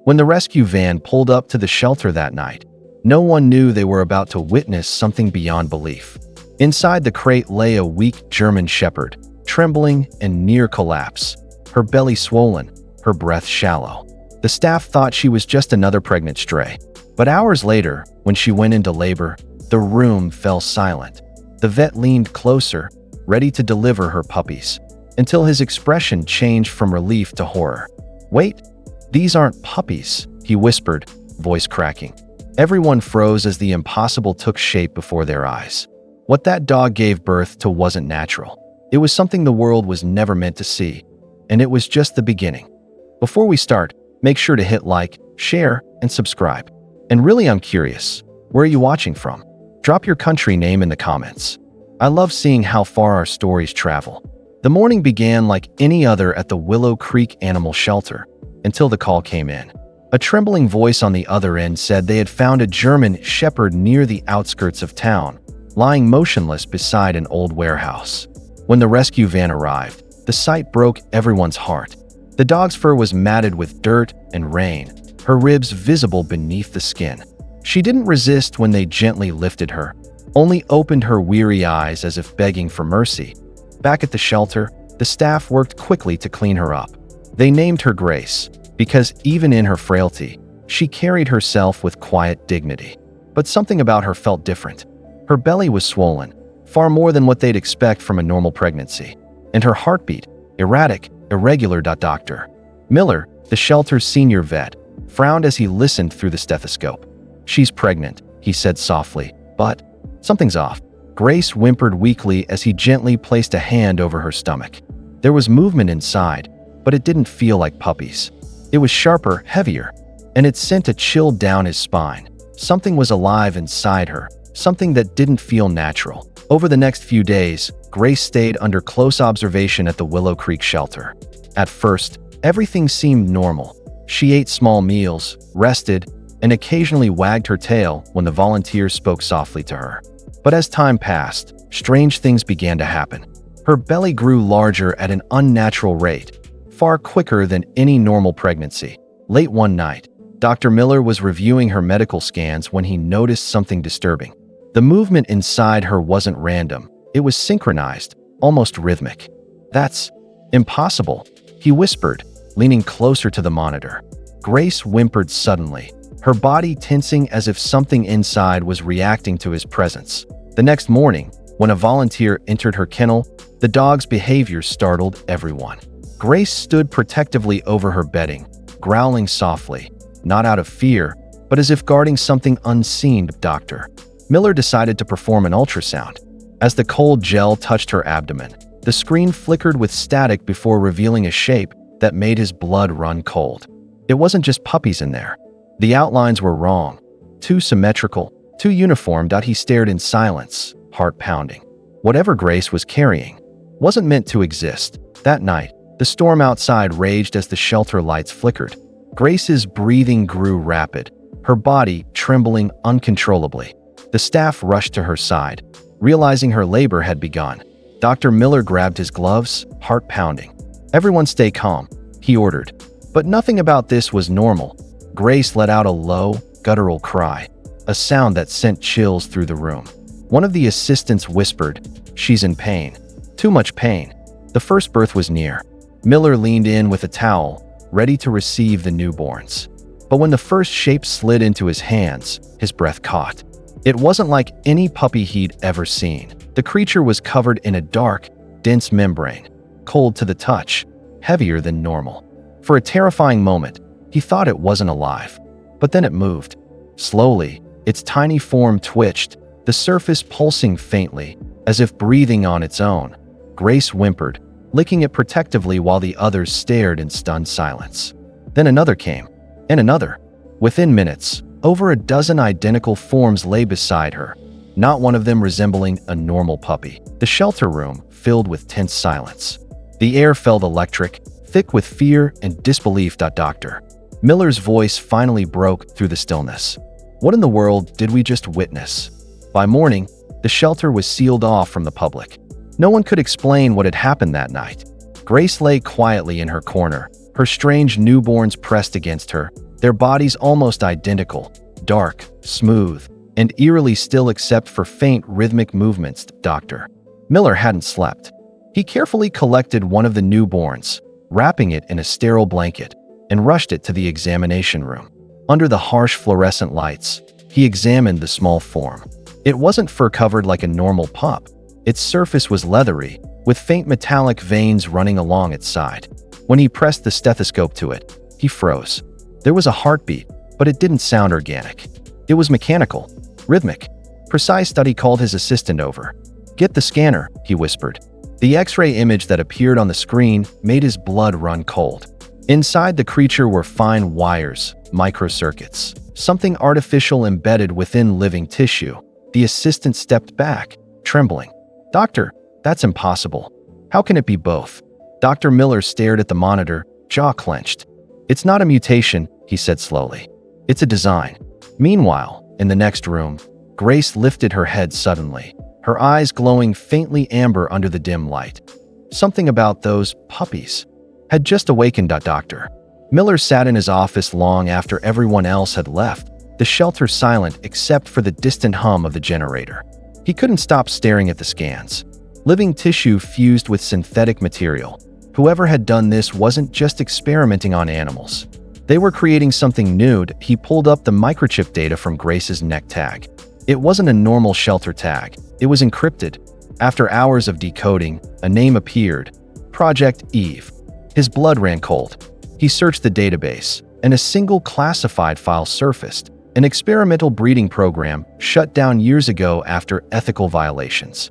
When the rescue van pulled up to the shelter that night, no one knew they were about to witness something beyond belief. Inside the crate lay a weak German shepherd, trembling and near collapse, her belly swollen, her breath shallow. The staff thought she was just another pregnant stray. But hours later, when she went into labor, the room fell silent. The vet leaned closer, ready to deliver her puppies, until his expression changed from relief to horror. "Wait, these aren't puppies," he whispered, voice cracking. Everyone froze as the impossible took shape before their eyes. What that dog gave birth to wasn't natural. It was something the world was never meant to see, and it was just the beginning. Before we start, make sure to hit like, share, and subscribe. And really, I'm curious, where are you watching from? Drop your country name in the comments. I love seeing how far our stories travel. The morning began like any other at the Willow Creek Animal Shelter, until the call came in. A trembling voice on the other end said they had found a German shepherd near the outskirts of town, lying motionless beside an old warehouse. When the rescue van arrived, the sight broke everyone's heart. The dog's fur was matted with dirt and rain, her ribs visible beneath the skin. She didn't resist when they gently lifted her, only opened her weary eyes as if begging for mercy. Back at the shelter, the staff worked quickly to clean her up. They named her Grace, because even in her frailty, she carried herself with quiet dignity. But something about her felt different. Her belly was swollen, far more than what they'd expect from a normal pregnancy. And her heartbeat, erratic, irregular. Dr. Miller, the shelter's senior vet, frowned as he listened through the stethoscope. "She's pregnant," he said softly, "but something's off." Grace whimpered weakly as he gently placed a hand over her stomach. There was movement inside, but it didn't feel like puppies. It was sharper, heavier, and it sent a chill down his spine. Something was alive inside her, something that didn't feel natural. Over the next few days, Grace stayed under close observation at the Willow Creek shelter. At first, everything seemed normal. She ate small meals, rested, and occasionally wagged her tail when the volunteers spoke softly to her. But as time passed, strange things began to happen. Her belly grew larger at an unnatural rate, far quicker than any normal pregnancy. Late one night, Dr. Miller was reviewing her medical scans when he noticed something disturbing. The movement inside her wasn't random. It was synchronized, almost rhythmic. "That's impossible," he whispered, leaning closer to the monitor. Grace whimpered suddenly, her body tensing as if something inside was reacting to his presence. The next morning, when a volunteer entered her kennel, the dog's behavior startled everyone. Grace stood protectively over her bedding, growling softly, not out of fear, but as if guarding something unseen. Dr. Miller decided to perform an ultrasound. As the cold gel touched her abdomen, the screen flickered with static before revealing a shape that made his blood run cold. It wasn't just puppies in there. The outlines were wrong, too symmetrical, too uniform. He stared in silence, heart pounding. Whatever Grace was carrying wasn't meant to exist. That night, the storm outside raged as the shelter lights flickered. Grace's breathing grew rapid, her body trembling uncontrollably. The staff rushed to her side, realizing her labor had begun. Dr. Miller grabbed his gloves, heart pounding. "Everyone stay calm," he ordered. But nothing about this was normal. Grace let out a low, guttural cry, a sound that sent chills through the room. One of the assistants whispered, "She's in pain. Too much pain." The first birth was near. Miller leaned in with a towel, ready to receive the newborns. But when the first shape slid into his hands, his breath caught. It wasn't like any puppy he'd ever seen. The creature was covered in a dark, dense membrane, cold to the touch, heavier than normal. For a terrifying moment, he thought it wasn't alive. But then it moved. Slowly, its tiny form twitched, the surface pulsing faintly, as if breathing on its own. Grace whimpered, licking it protectively while the others stared in stunned silence. Then another came, and another. Within minutes, over a dozen identical forms lay beside her, not one of them resembling a normal puppy. The shelter room filled with tense silence. The air felt electric, thick with fear and disbelief. Dr. Miller's voice finally broke through the stillness. What in the world did we just witness? By morning, the shelter was sealed off from the public. No one could explain what had happened that night. Grace lay quietly in her corner, her strange newborns pressed against her, their bodies almost identical, dark, smooth, and eerily still except for faint rhythmic movements. Dr. Miller hadn't slept. He carefully collected one of the newborns, wrapping it in a sterile blanket, and rushed it to the examination room. Under the harsh fluorescent lights, he examined the small form. It wasn't fur-covered like a normal pup. Its surface was leathery, with faint metallic veins running along its side. When he pressed the stethoscope to it, he froze. There was a heartbeat, but it didn't sound organic. It was mechanical, rhythmic. Precise Study called his assistant over. "Get the scanner," he whispered. The X-ray image that appeared on the screen made his blood run cold. Inside the creature were fine wires, microcircuits, something artificial embedded within living tissue. The assistant stepped back, trembling. "Doctor, that's impossible. How can it be both?" Dr. Miller stared at the monitor, jaw clenched. "It's not a mutation," he said slowly. "It's a design." Meanwhile, in the next room, Grace lifted her head suddenly, her eyes glowing faintly amber under the dim light. Something about those puppies had just awakened Dr. Miller sat in his office long after everyone else had left, the shelter silent except for the distant hum of the generator. He couldn't stop staring at the scans. Living tissue fused with synthetic material. Whoever had done this wasn't just experimenting on animals. They were creating something new. He pulled up the microchip data from Grace's neck tag. It wasn't a normal shelter tag. It was encrypted. After hours of decoding, a name appeared. Project Eve. His blood ran cold. He searched the database, and a single classified file surfaced. An experimental breeding program shut down years ago after ethical violations.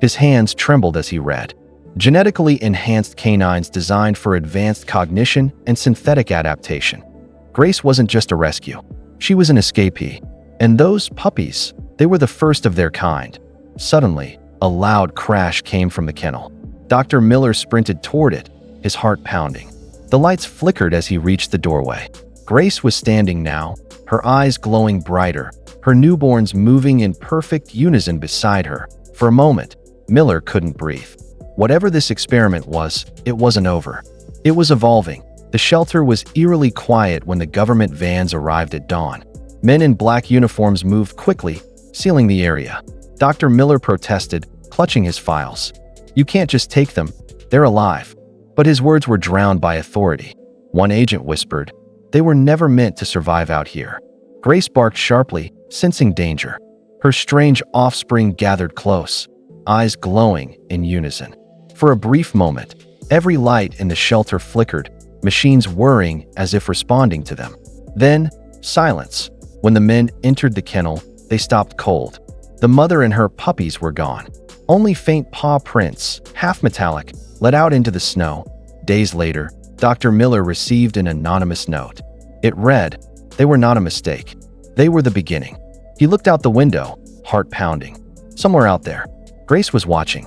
His hands trembled as he read. Genetically enhanced canines designed for advanced cognition and synthetic adaptation. Grace wasn't just a rescue. She was an escapee. And those puppies, they were the first of their kind. Suddenly, a loud crash came from the kennel. Dr. Miller sprinted toward it, his heart pounding. The lights flickered as he reached the doorway. Grace was standing now, her eyes glowing brighter, her newborns moving in perfect unison beside her. For a moment, Miller couldn't breathe. Whatever this experiment was, it wasn't over. It was evolving. The shelter was eerily quiet when the government vans arrived at dawn. Men in black uniforms moved quickly, sealing the area. Dr. Miller protested, clutching his files. "You can't just take them. They're alive." But his words were drowned by authority. One agent whispered, "They were never meant to survive out here." Grace barked sharply, sensing danger. Her strange offspring gathered close, eyes glowing in unison. For a brief moment, every light in the shelter flickered, machines whirring as if responding to them. Then, silence. When the men entered the kennel, they stopped cold. The mother and her puppies were gone. Only faint paw prints, half metallic, led out into the snow. Days later, Dr. Miller received an anonymous note. It read, "They were not a mistake. They were the beginning." He looked out the window, heart pounding. Somewhere out there, Grace was watching.